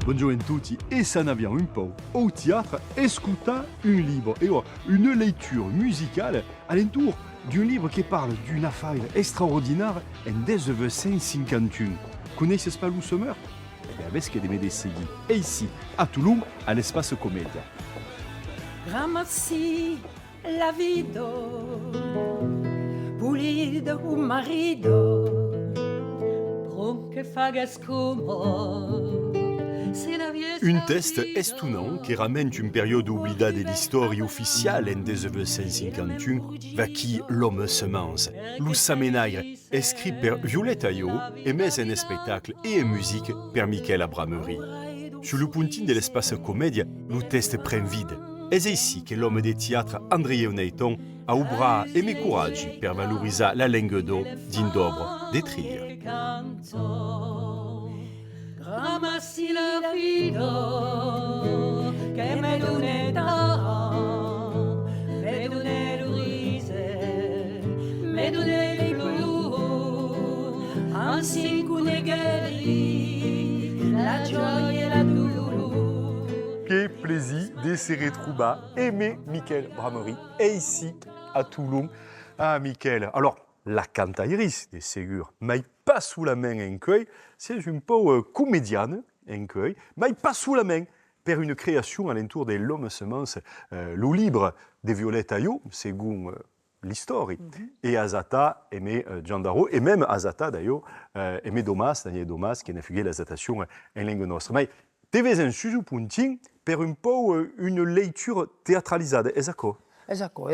Buongiorno a tutti e s'en avviamo un po' au théâtre escuta un livre et une lecture musicale alentour d'un livre qui parle d'une affaire extraordinaire en 1951. Connaissez pas le sommer? Eh bien, avec des médecins. Et ici, à Toulon, à l'espace Comédia. Ramassi la vido, pulido un marido, bronche faga scumo. Un test estunant qui ramène une période oubliée de l'histoire officielle en 1951 vers qui l'homme semence. L'Ussamenaire, écrit par Violette Ayo, et mis en spectacle et en musique par Michel Abramery. Sur le puntin de l'espace comédia, le test prend vide. Et c'est ici que l'homme des théâtres André Oneiton a obra et mes courage pour valoriser la langue d'eau d'Indobre des trilles. Ramassi la vido, che me doneta, me donne le rise, me donne le blu, ainsi qu'une guéri, la joie et la douleur. Quel plaisir de se retrouver, aimer Michel Bramery, et ici à Toulon. Ah, Michel, alors, la cantairis de Ségur, mais pas sous la main en cueil, c'est un peu comédienne en cueil, mais pas sous la main, per une création alentour de l'homme semence, le libre de Violette Ayo, según l'histoire, et Azata aimé Giandaro, et même Azata d'ailleurs aimé Domas, Daniel Domas, qui a fait l'azation en langue nostre. Mais tu avais un sujet puntin per un peu une lecture théâtralisée, est-ce que? Esatto,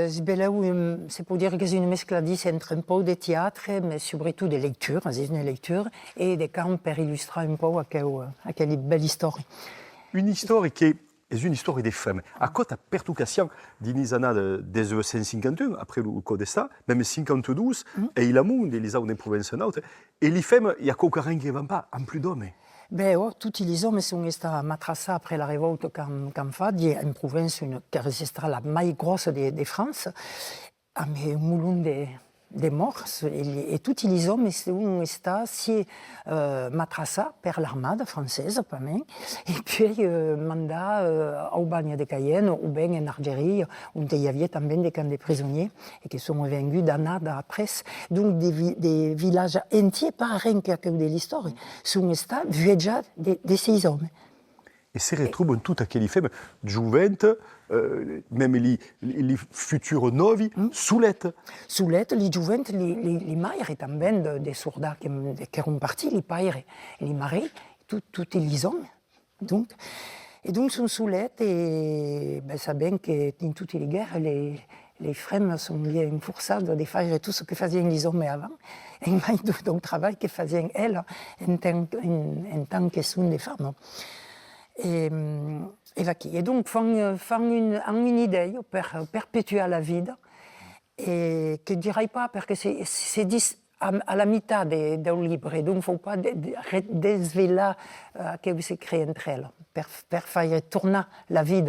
c'est pour dire que c'est une mescladisse entre un peu de théâtre, mais surtout des lectures, c'est une lecture, et des camps pour illustrer un peu à quelle belle histoire. Une histoire qui est une histoire des femmes. À quoi tu as pertucation d'inizana de 1951, après le code d'État, même 52, et il a mon des Lisa des provinces nautes, et les femmes, il y a qu'aucun qui ne va pas, en plus d'hommes. Ben, tutti gli uomini sono stati ammazzati dopo la rivolta che hanno fatto in province che resistera la più grossa di Francia, a un milione di morti e tutti gli uomini sono stati ammazzati per l'armata francese, e poi mandati au bagno di Cayenne o ben in Algérie, dove il y avait anche des camps de prisonniers et qui sont venus d'années après. Donc des villages entiers, pas rien que de l'histoire, sont stati viaggiati di ces hommes. Et se retrouvent toutes aquelles femmes gioventi, même les futurs novi, soulette. Soulette, les gioventi, les maires, anche des soldats qui sont partis, les pères, les maris, tous les hommes. Donc sont soulettes et ça bien que dans toutes les guerres, les femmes sont bien forcées de faire tout ce que faisaient les hommes avant. Et même le travail que faisaient elles en tant que sont des femmes. Et donc font une idée pour perpétuer la vie et que je ne dirais pas parce que c'est dit à la mitad du livre, donc il ne faut pas dévoiler ce qui se crée entre elles pour faire tourner la vie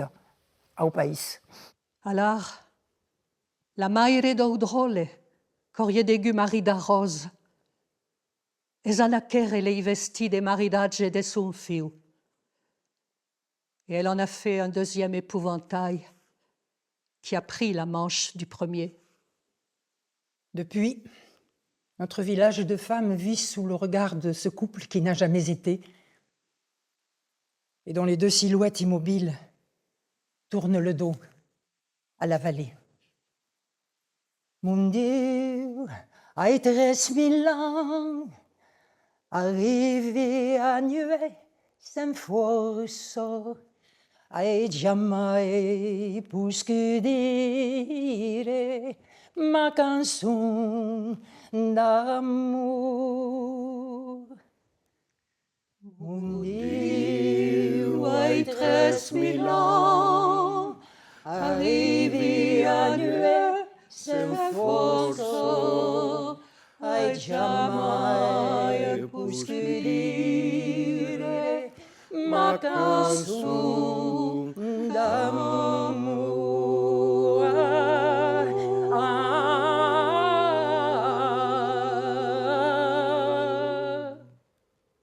au pays. Alors, la maire d'Audrole, corrier degu marida rose, es alla quere les vesti de maridage de son fils. Et elle en a fait un deuxième épouvantail qui a pris la manche du premier. Depuis, notre village de femmes vit sous le regard de ce couple qui n'a jamais été et dont les deux silhouettes immobiles tournent le dos à la vallée. Mon Dieu, ai 3000 ans, arrivé à nuer sans force, ai jamais plus dire ma canzone d'amour. Mon Dieu, ai 3000 ans, arrivé à nuer sans force, ai jamais plus dire ma canzone d'amour.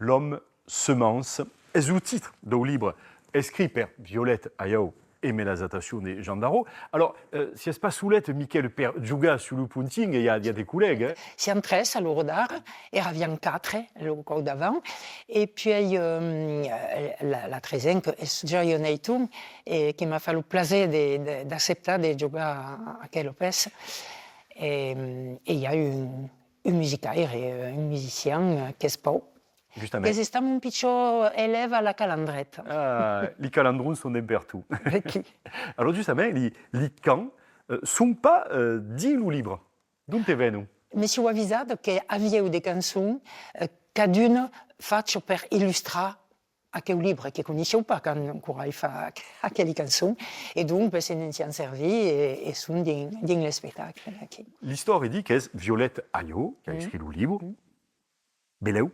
L'homme semence es le titre d'un livre écrit par Violette Ayau et Mélazatation des Gendaro. Alors, si c'est pas soulette, Michael per juga sur le punting, il y a des collègues. Hein. Siamo tre a loro d'art, eravamo quattro lo corps d'avant, et puis la trezen che è gioia nei tu, e che mi ha fatto il piacere di accettare di giocare a quello pes. Et il y a un musicaire et un musicien qui est pas. Justement. Che è un piccolo élève à la calandrette. Ah, les calandrons sont des partout. Alors, justement, les camps ne sont pas dits ou libres. D'où te venu? Mi si ho avvisato che avevo delle canzoni che d'una faccio per illustrare a quel libro che conoscevo pas quand ancora fa a quelle canzoni, e dunque se ne siamo serviti e sono dans le spectacle. L'histoire dit que c'est Violette Ayau qui a écrit le livre. Beleu.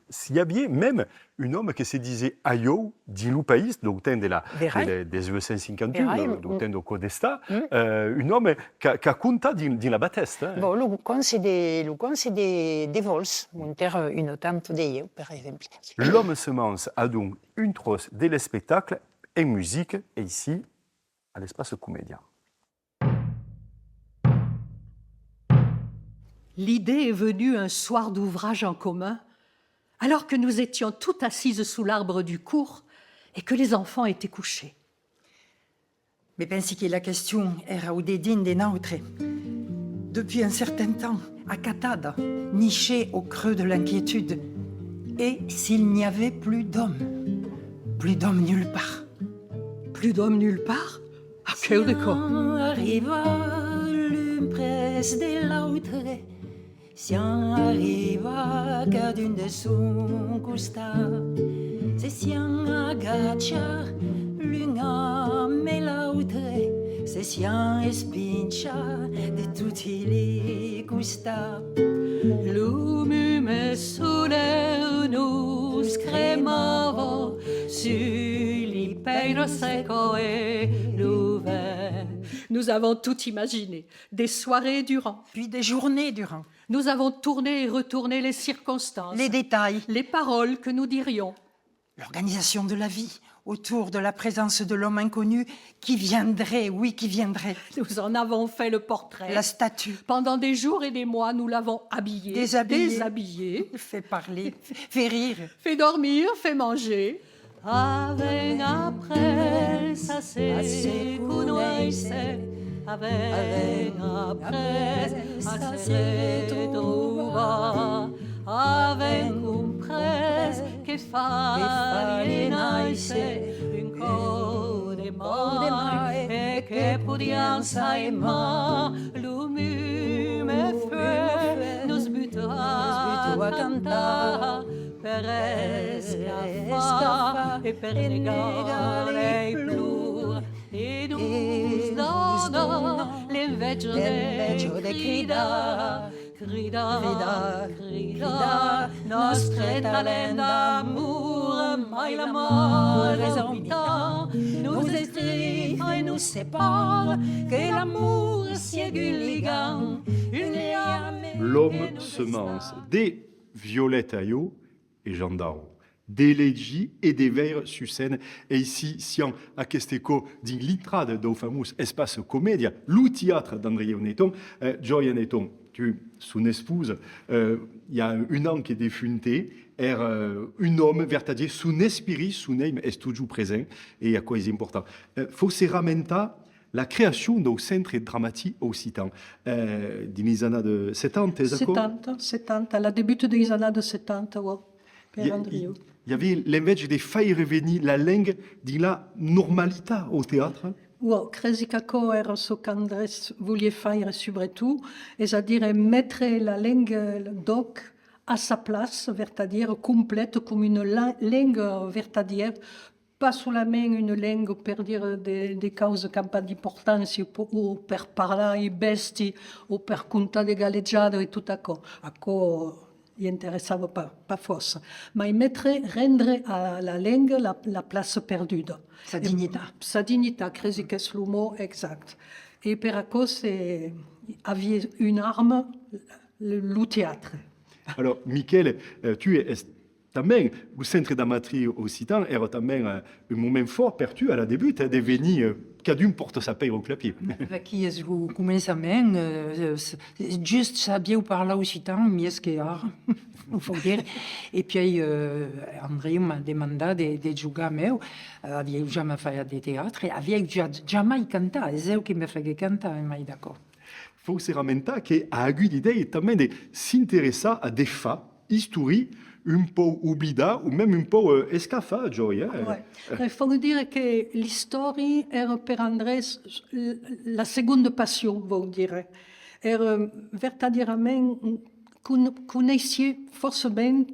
S'il y avait même un homme qui se disait Ayau, dit le pays, donc des 1951, donc de Codesta, un homme qui a compté dans la Batteste. Hein. Bon, le conseil des vols, monter une tente de par exemple. L'homme semence a donc une trosse de spectacle et musique, et ici, à l'espace Comédia. L'idée est venue un soir d'ouvrage en commun, alors que nous étions toutes assises sous l'arbre du cours et que les enfants étaient couchés. Mais pensi que la question era au dédain des nôtres. Depuis un certain temps, à Catada, niché au creux de l'inquiétude. Et s'il n'y avait plus d'hommes nulle part. Plus d'hommes nulle part? À quel décor? Arriva l'une près de l'autre. Si on arriva cadun de son costat, se si on agaccia l'une et l'autre, se si on espincha de tutti les costats. L'umume sole nous cremava sur les peiro seco et l'ouvert. Nous avons tout imaginé, des soirées durant. Puis des journées durant. Nous avons tourné et retourné les circonstances, Les détails. les paroles que nous dirions. L'organisation de la vie autour de la présence de l'homme inconnu qui viendrait, oui, qui viendrait. Nous en avons fait le portrait. La statue. Pendant des jours et des mois, nous l'avons habillé, déshabillé, Fait parler, fait rire. fait dormir, fait manger. Avec après, ça c'est avec après, ça se trova. Avec un presse che farinaise un co de mai e che podiam saima l'umume feu nos buto a cantar per escapar e per negare i plur e nous dona l'inveggio de crida. Crida, nostre talent d'amour, mai la mort résomptant, nous étreint et nous sépare, que l'amour siègue ligand, une liane. L'homme semence des Violette Ayau et Gendaro. Des leggi et des veires sur scène. Et ici, siamo a quest'eco din litrade do famous espace Comédia, le théâtre d'André Neton. Gioia Neton, tu, son épouse, il y a un an qui est défunté, un homme vertadier, son esprit, son âme est toujours présent, et à quoi c'est important. Faut se ramenta la création d'un centre dramatique occitan. Dans années de 70, d'accord? 70, à la début des années de 70, oui, per Andrio. Il y avait l'envie de faire revenir la langue de la normalité au théâtre. Wow, crezi kako era so qu'Andrés voulait faire surtout, c'est-à-dire mettre la langue doc à sa place, c'est-à-dire complète comme une langue vertadière, pas solamente une langue per dire des causes qui n'ont pas d'importance, ou per parler besti, ou per contar des galleggiate et tout ça. Acco gli interessava pas force. Mais mettre, rendre à la langue la place perdue. Sa dignità. Sa dignità, crezi che è le mot exact. Et per acco avait une arme, le théâtre. Alors, Michael, tu es também o centre da matriz occitan era também un moment fort per tu a la debut de venir cada porta sa paire au clapier. Aqui és o començament, just sabieu parlar occitan, més que ara, ho puc dir. I puis Andreu m'ha demandat de jugar meu. Havíeu jamais fet de teatre, havíeu jamais cantat, és ell que me feia cantar, mai d'acord. Faut se ramenta che ha avuto l'idea também de s'interessar a des faits historiques un po' oblidats ou même un po' escafats, Joy. Il faut dire que l'histoire era per Andrés la seconda passion, vuol dire. Era verdaderament coneixia forcément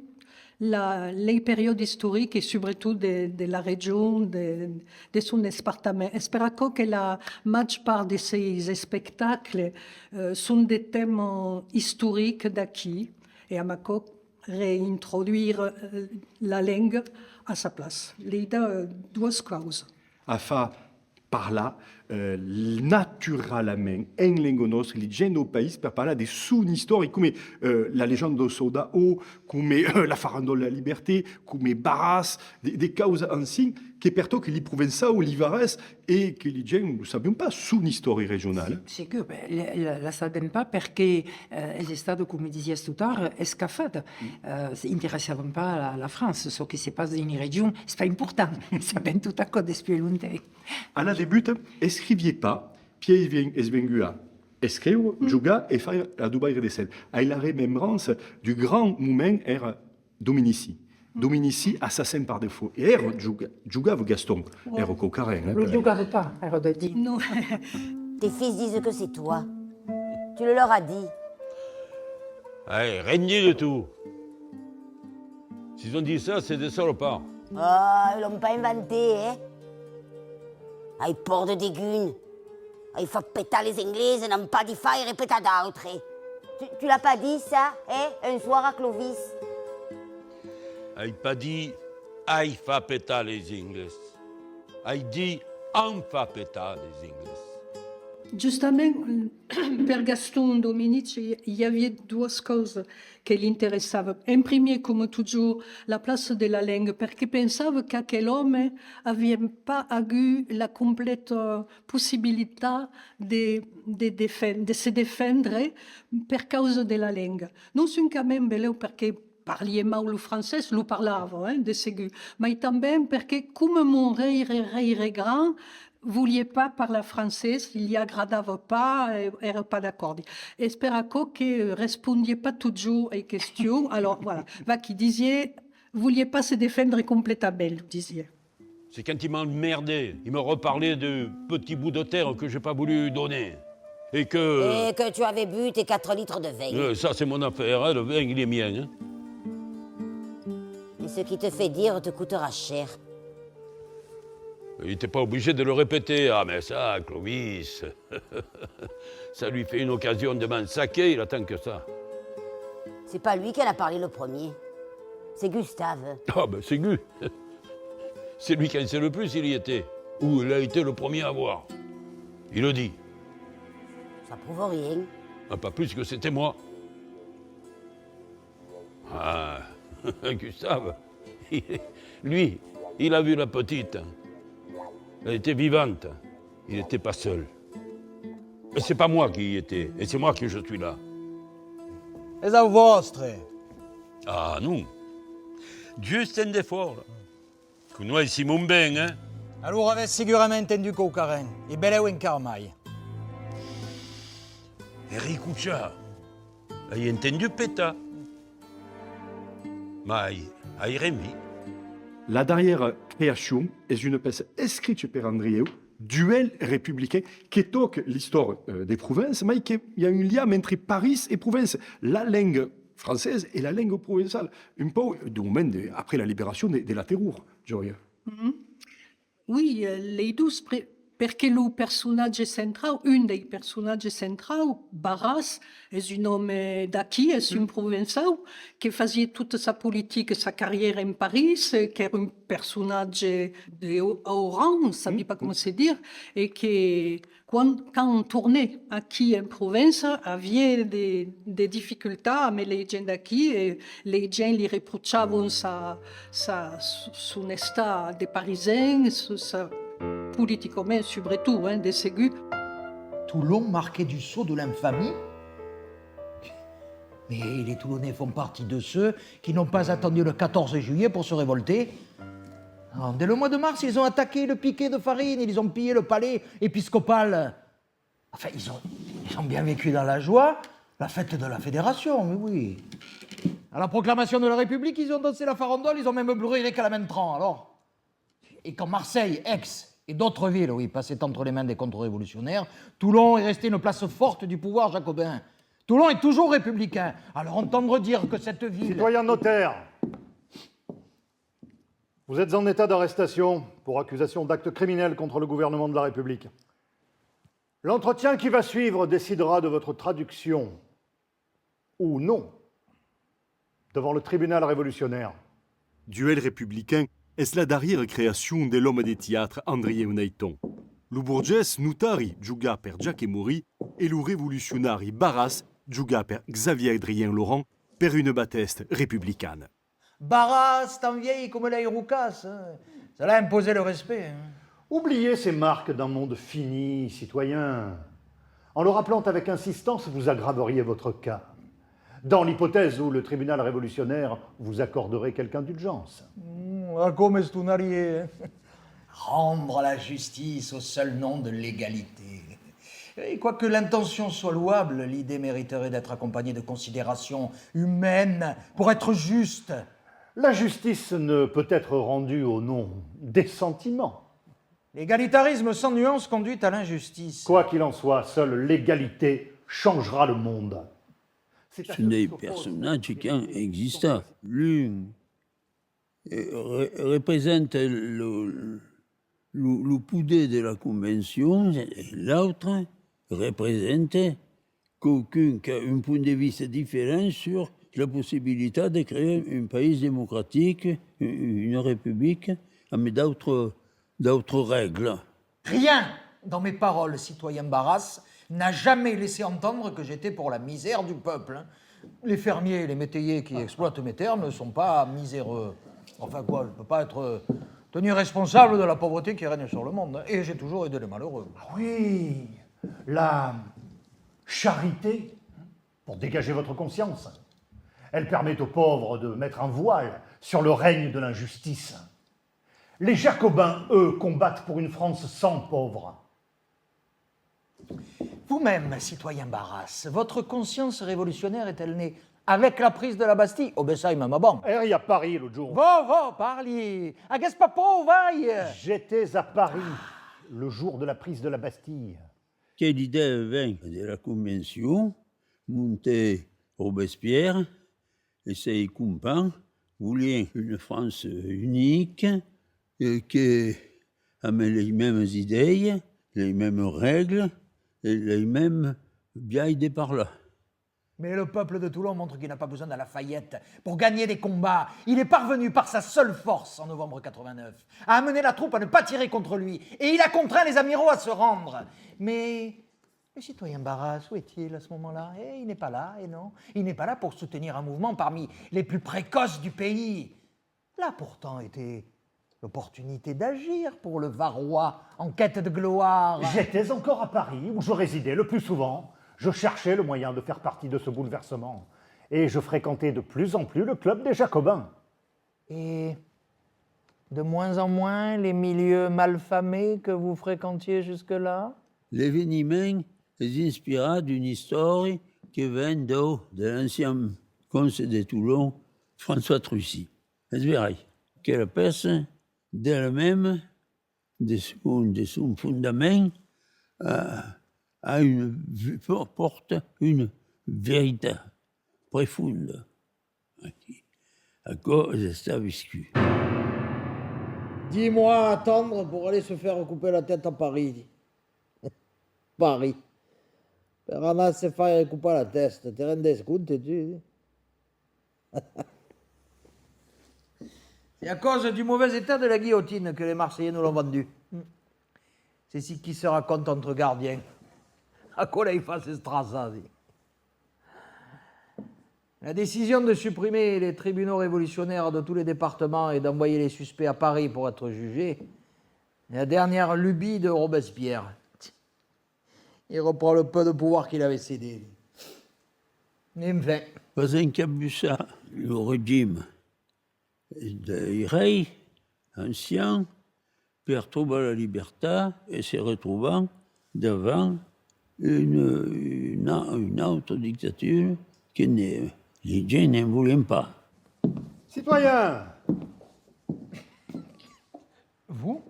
les périodes historiques et surtout de la région, de son département. Espero que la majeure part de ces spectacles sont des thèmes historiques d'ici et à Macoc réintroduire la langue à sa place. L'idée deux causes. A fa parlar naturalment en lingua nostra, li gent del país per parlare di son storia, come la leggenda del soldato, come la farandola della libertà, come Barras, des causes ainsi che per to che li Provençaux, li Vares e che li gent ne sappiamo pas son storia regionale. C'est que la sabem pas perquè els estats, com dizies tout à l'heure, escafats. N'interessaven pas la France. Ce qui se passe dans une région, c'est pas important. Sabem tout à coup depuis longtemps. À la début, escriviez pas, puis es venu à escriure, jugar et faire la Dubaï de scène. À la remembrance du grand moment era Dominici. Dominici, assassin par défaut. Et era jugava Gaston, era cocarren. Ne jugava pas, era de dir. Non. Tes fils disent que c'est toi. Tu le leur as dit. Allez, rien dit de tout. S'ils ont dit ça, c'est des salopards. Ah, ils l'ont pas inventé, hein. Ah, ils portent des gunes. Ah, il faut péter les Anglaises, n'ont pas dit faire et répéter d'autres. Tu l'as pas dit, ça, hein, un soir à Clovis? Hai pas dit ai fa pétar les Ingles. Hai dit en fa pétar les Ingles. Justement, per Gaston Dominici, il y avait deux choses qui l'intéressaient. En premier, comme toujours, la place de la langue, parce qu'il pensait qu'aquel homme n'avait pas eu la complète possibilité de se défendre per causa de la langue. Non seulement parce que parliez mal le français, lo parlava, de segur, mais també perquè, com mon rei era grand, volia pas parlar français, il li agradava pas, era pas d'accord. Espera que respondia pas toujours aux questions. Alors voilà, va qui disait, voulait pas se défendre complètement, disait. C'est quand il m'a emmerdé, il me reparlait de petits bouts de terre que j'ai pas voulu donner. Et que tu avais bu tes 4 litres de vin. Ça, c'est mon affaire, hein, le vin, il est mien. Hein. Et ce qui te fait dire te coûtera cher. Il n'était pas obligé de le répéter. Ah, mais ça, Clovis, ça lui fait une occasion de m'en saquer, il attend que ça. C'est pas lui qui en a parlé le premier. C'est Gustave. Ah, ben c'est Gu. C'est lui qui en sait le plus, il y était. Ou il a été le premier à voir. Il le dit. Ça prouve rien. Ah, pas plus que c'était moi. Ah, Gustave, lui, il a vu la petite. Elle était vivante. Il n'était pas seul. Et c'est pas moi qui y étais. Et c'est moi qui je suis là. És el vostre. Ah, non. Juste un effort. Que noi siamo ben, hein? Allora avete sicuramente entendu que Karen. I beleu encara mai. Ricuccia, hai entendu peta? Ma hai remi? La dernière création est une pièce écrite par Andrieu, duel républicain, qui toque l'histoire des provinces, mais il y a un lien entre Paris et province, la langue française et la langue provençale, un peu du moment après la libération de la terreur, Joria. Oui, les deux perché il personaggio centrale, un dei personaggi centrali, Barras, è un uomo da qui, è un provenzal, che faceva tutta sa politica, sa carriera in Parigi, che era un personaggio di haut rang, on ne savait pas comment se dire, et che quand on tournait aquí en Provence, havia des difficultés avec les gens d'aquí et les gens lui reprochaven son état de Parisien, politiquement surtout, de ségur. Toulon marqué du sceau de l'infamie. Mais les Toulonnais font partie de ceux qui n'ont pas attendu le 14 juillet pour se révolter. Alors, dès le mois de mars, ils ont attaqué le piquet de farine, ils ont pillé le palais épiscopal. Enfin, ils ont bien vécu dans la joie la fête de la Fédération, mais oui. À la proclamation de la République, ils ont dansé la farandole, ils ont même brûlé les calamentran, alors. Et quand Marseille, Aix et d'autres villes, oui, passaient entre les mains des contre-révolutionnaires, Toulon est resté une place forte du pouvoir jacobin. Toulon est toujours républicain. Alors entendre dire que cette ville... Citoyen notaire, vous êtes en état d'arrestation pour accusation d'actes criminels contre le gouvernement de la République. L'entretien qui va suivre décidera de votre traduction, ou non, devant le tribunal révolutionnaire. Duel républicain est la d'arrière-création de l'homme des théâtres André Unaiton. Le burgès Nutari giuga per Giacchemori et le révolutionnaire Barras giuga per Xavier Adrien Laurent per une batteste républicaine. Barras, tant vieille comme la Iroucas. Ça l'a imposé le respect. Oubliez ces marques d'un monde fini, citoyen. En le rappelant avec insistance, vous aggraveriez votre cas. Dans l'hypothèse où le tribunal révolutionnaire vous accorderait quelque indulgence. Comme Stunari. Rendre la justice au seul nom de l'égalité. Et quoique l'intention soit louable, l'idée mériterait d'être accompagnée de considérations humaines pour être juste. La justice ne peut être rendue au nom des sentiments. L'égalitarisme sans nuance conduit à l'injustice. Quoi qu'il en soit, seule l'égalité changera le monde. Ce n'est personnage qui existe. L'un représente le poudet de la Convention, et l'autre représente quelqu'un qui a un point de vue différent sur la possibilité de créer un pays démocratique, une république, mais d'autres règles. Rien dans mes paroles, citoyen Barras, n'a jamais laissé entendre que j'étais pour la misère du peuple. Les fermiers et les métayers qui exploitent mes terres ne sont pas miséreux. Enfin quoi, je ne peux pas être tenu responsable de la pauvreté qui règne sur le monde. Et j'ai toujours aidé les malheureux. Oui, la charité, pour dégager votre conscience. Elle permet aux pauvres de mettre un voile sur le règne de l'injustice. Les Jacobins, eux, combattent pour une France sans pauvres. Vous-même, citoyen Barras, votre conscience révolutionnaire est-elle née avec la prise de la Bastille? Oh ben ça, il m'a bon. Eri à Paris l'autre jour. Va, parli. A qu'est-ce pas pauvre, vaille? J'étais à Paris le jour de la prise de la Bastille. Quelle idée vint de la Convention, monter Robespierre et ses compagnons voulaient une France unique qui avait les mêmes idées, les mêmes règles et les mêmes vieilles de par là. Mais le peuple de Toulon montre qu'il n'a pas besoin de Lafayette pour gagner des combats. Il est parvenu par sa seule force en novembre 89 à amener la troupe à ne pas tirer contre lui. Et il a contraint les amiraux à se rendre. Mais le citoyen Barras, où est-il à ce moment-là? Il n'est pas là, et non. Il n'est pas là pour soutenir un mouvement parmi les plus précoces du pays. Là pourtant était l'opportunité d'agir pour le Varrois en quête de gloire. J'étais encore à Paris, où je résidais le plus souvent. Je cherchais le moyen de faire partie de ce bouleversement. Et je fréquentais de plus en plus le club des Jacobins. Et de moins en moins les milieux malfamés que vous fréquentiez jusque-là? L'événement les inspira d'une histoire qui vient de l'ancien comte de Toulon, François Trucy. C'est vrai que la personne d'elle-même, de son fondament, porte une vérité profonde à cause de sa vécu. 10 mois à attendre pour aller se faire couper la tête à Paris. Paris. Per andarsi a fare recuperare la testa, ti rendi conto tu? C'est à cause du mauvais état de la guillotine que les Marseillais nous l'ont vendu. C'est ce qui se raconte entre gardiens. À quoi il fasse Strasasi. La décision de supprimer les tribunaux révolutionnaires de tous les départements et d'envoyer les suspects à Paris pour être jugés est la dernière lubie de Robespierre. Il reprend le peu de pouvoir qu'il avait cédé. Enfin. Pas un qui a vu ça. Le régime du rey ancien retrouve la liberté et se retrouvant devant une autodictature que les gens ne voulaient pas. Citoyens, Vous,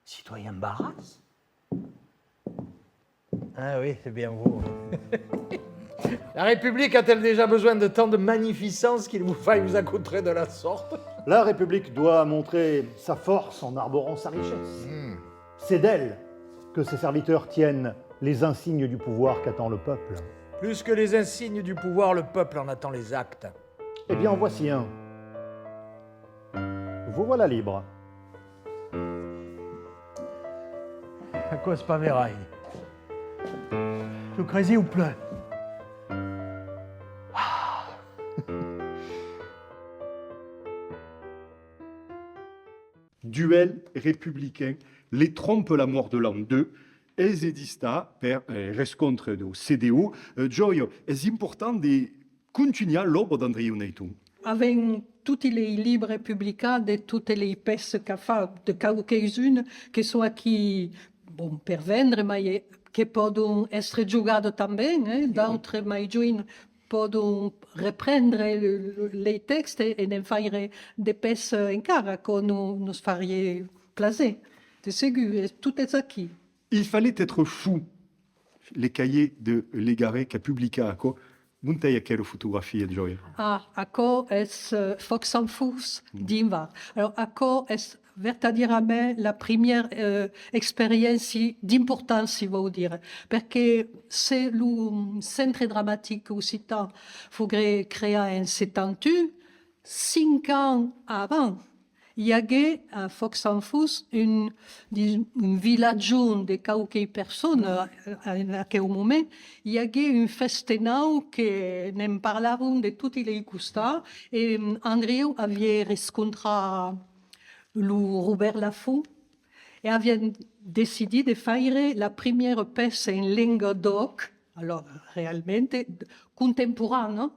citoyen Barras? Ah oui, c'est bien vous. La République a-t-elle déjà besoin de tant de magnificence qu'il vous faille vous accoutrer de la sorte? la République doit montrer sa force en arborant sa richesse. C'est d'elle que ses serviteurs tiennent les insignes du pouvoir qu'attend le peuple. Plus que les insignes du pouvoir, le peuple en attend les actes. Eh bien, en voici un. Vous voilà libre. À cause pas véraille. Tu crazy ou plein? Duel républicain, les trompes la mort de l'an 2, esistà per riscontro do CDU. Gioio, è importante di continuare l'opera d'Andrea Unaiton. Avec tous les livres républicains de toutes les pièces qu'a fait, de quelques-unes qui sont qui, bon, per vendre, mais qui peuvent être jouées también, d'autres, mais peuvent reprendre les textes et en faire des pièces encara que nous ferions placer. C'est sûr, tout est acquis. Il fallait être fou. Les cahiers de Légaré qui a publié à quoi? Montez à quelle photographie, Gioia? Acco est Fox and Fous d'Invar. Alors, Acco est verdaderamente la première expérience d'importance, si vous dire, parce que c'est le centre dramatique occitan faudrait créer en 78, 5 ans avant. Il y avait à Fox and Fous un village de quelques personnes à quel moment. Il y avait un festenau que n'en parlaient de tous les costats et André avait rencontré le Robert Laffont et avait décidé de faire la première pièce en langue d'oc. Alors, réellement, contemporaine,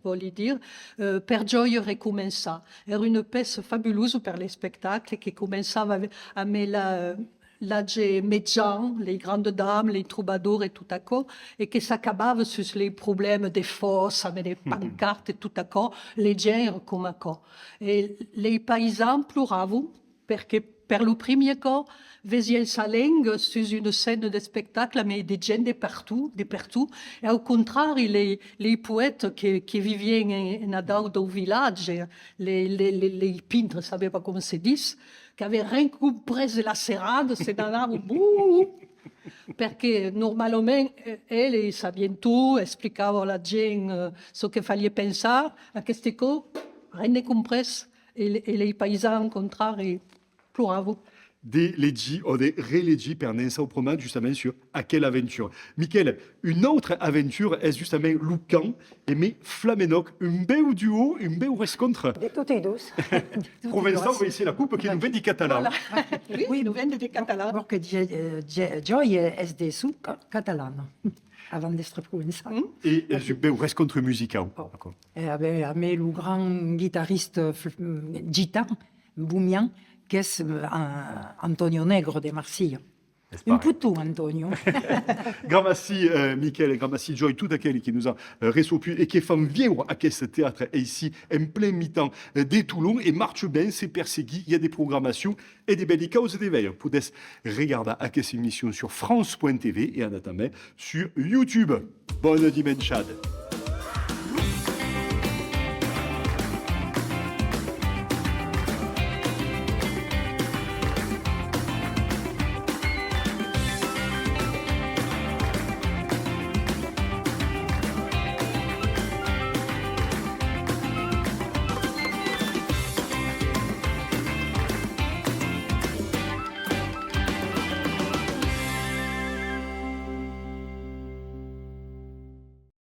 voulez dire, per gioia recommença. Era une pièce fabuleuse pour les spectacles qui commençava avec l'âge médian, les grandes dames, les troubadours et tout à coup, et qui s'accabava sur les problèmes des fosses, avec des pancartes et tout à coup, les gens comme à coup. Et les paysans pleuraient parce que per le premier cas, veien sa langue sur une scène de spectacle, mais des gens de partout. Et au contraire, les poètes qui vivaient dans le village, les peintres, ne savaient pas comment se dit, qui avaient rien compris de la serrade, c'est dans l'arbre, parce que normalement, elle savait tout, expliquait à la gens ce qu'il fallait penser, à ce cas, rien ne compris, et les paysans, au contraire, pleuraient. Des leggi o des relegi per nensa au promenade justement sur à quelle aventure. Michael, une autre aventure est justement Lucan et mais Flamenoc, un beau duo, un beau rencontre. De toutes et douces. Provençal, vous ici la coupe qui nous vient du catalan. Oui, nous venons des Catalans. Alors que Joy est des sous catalans, avant d'être provençal. Et un beau rencontre musical. Avec le grand guitariste gitan, Boumian, qui est Antonio Negro de Marseille. Un peu tout, Antonio. Grand merci, Michael, grand merci, Joy, tout aquel qui nous a reçu et qui fait vivre à ce théâtre ici, en plein mi-temps des Toulon, et marche bien, c'est perségué, il y a des programmations et des belles causes d'éveil. Vous pouvez regarder à cette émission sur France.tv et en attendant sur YouTube. Bonne dimanche.